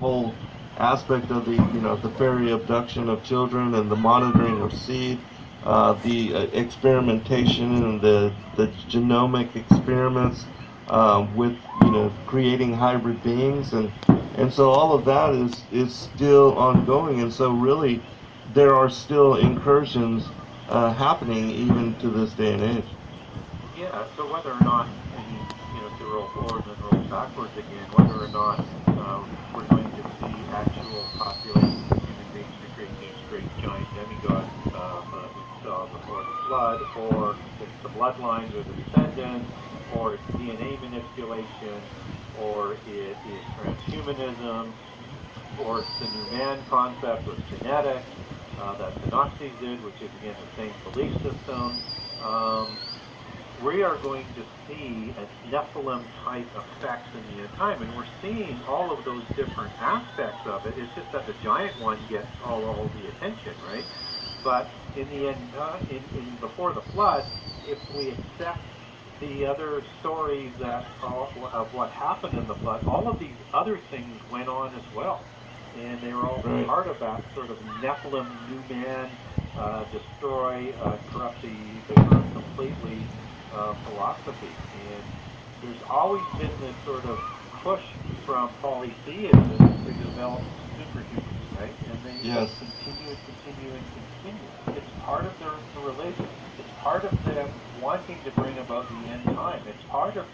whole aspect of the fairy abduction of children and the monitoring of seed, the experimentation and the genomic experiments with creating hybrid beings, and so all of that is still ongoing, and so really there are still incursions happening even to this day and age. Yeah, so whether or not, I mean, to roll forward and then roll backwards again, whether or not we're going to see actual populations of human beings to create these great giant demigods that we saw before the flood, or it's the bloodlines or the descendants, or it's DNA manipulation, or it is transhumanism, or it's the new man concept with genetics that the Nazis did, which is again the same belief system. Um, we are going to see a Nephilim type effects in the end time, and we're seeing all of those different aspects of it. It's just that the giant one gets all the attention, right? But in the end, in before the flood, if we accept the other stories that of what happened in the flood, all of these other things went on as well, and they were all Right. part of that sort of Nephilim new man, destroy, corrupt the earth completely philosophy. And there's always been this sort of push from polytheism to develop superhumans, right? And they Yes. continue and continue and continue. It's part of their religion. It's part of them wanting to bring about the end time. It's part of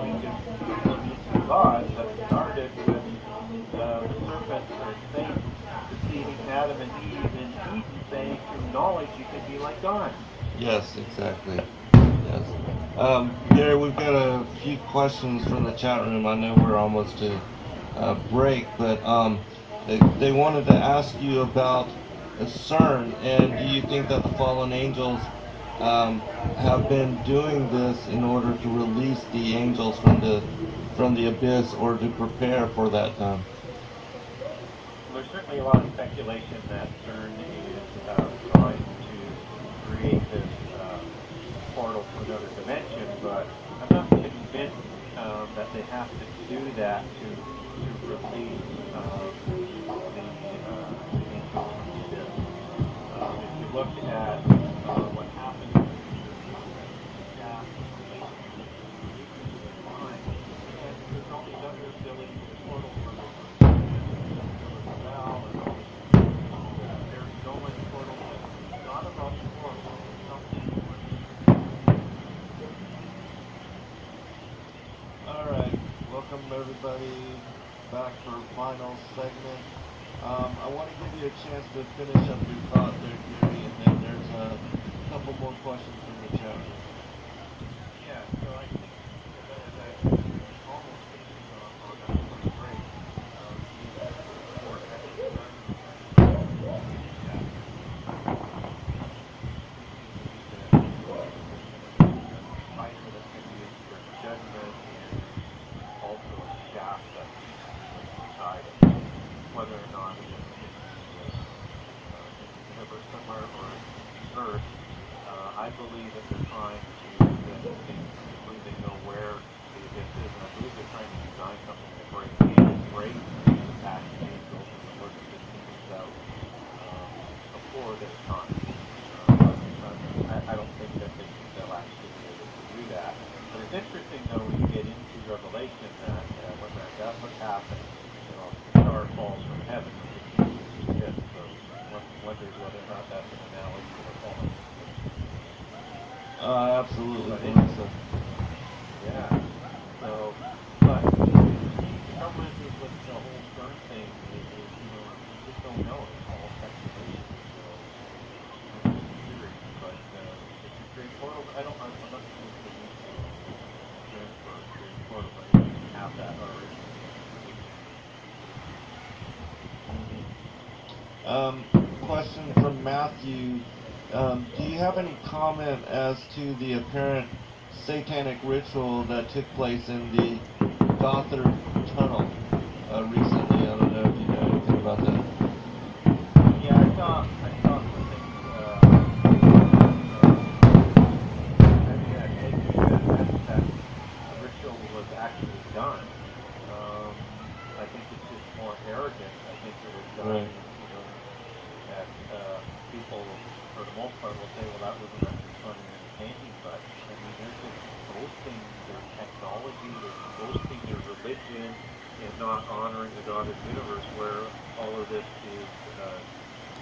going to be some gods that started with the serpent or Satan deceiving Adam and Eve in Eden, saying through knowledge you can be like God. Yes, exactly. Yes. Gary, we've got a few questions from the chat room. I know we're almost to break, but they wanted to ask you about CERN, and do you think that the fallen angels have been doing this in order to release the angels from the abyss, or to prepare for that time? Well, there's certainly a lot of speculation that CERN is trying to create this portal to another dimension, but I'm not convinced that they have to do that to release the angels from the abyss. If you look at what happened to Jack later in his time, and there's all these other silly portal maneuvers, Miller's Bell, and all these Barry Nolan portals. It's not about the portal. It's something more. All right, welcome everybody back for final segment. I want to give you a chance to finish up your thought there, Gary, and then there's a couple more questions from the chat room. Yeah, so I think that almost finishing on that point break, for external fighter that can be used for judgment and also a shaft that shoots through inside it. Whether or not it's in the universe somewhere or Earth, I believe that they're trying to, I believe they know where the abyss is, and I believe they're trying to design something to break the past angels and the work of the demons out before this time. I don't think that they'll actually be able to do that. But it's interesting, though, when you get into Revelation that when that does happen, a star falls from heaven and hits the abyss. So one wonders whether or not that's an analogy to the fallen angels. I absolutely believe so. Yeah. So, but the trouble is with the whole CERN thing is you just don't know. It's all speculation. So it's just theory. But if you create portals, I'm not convinced they need to transfer or create portals. I think you can have that already created. Question from Matthew. Do you have any comment as to the apparent satanic ritual that took place in the Gothard Tunnel recently? I don't know if you know anything about that. Yeah, I saw some things. That the ritual was actually done. I think it's just more arrogant. I think it was done, Right. that people, for the most part, will say, well, that wasn't actually fun and entertaining, but, I mean, they're just boasting their technology, they're boasting their religion, and not honoring the God of the universe, where all of this is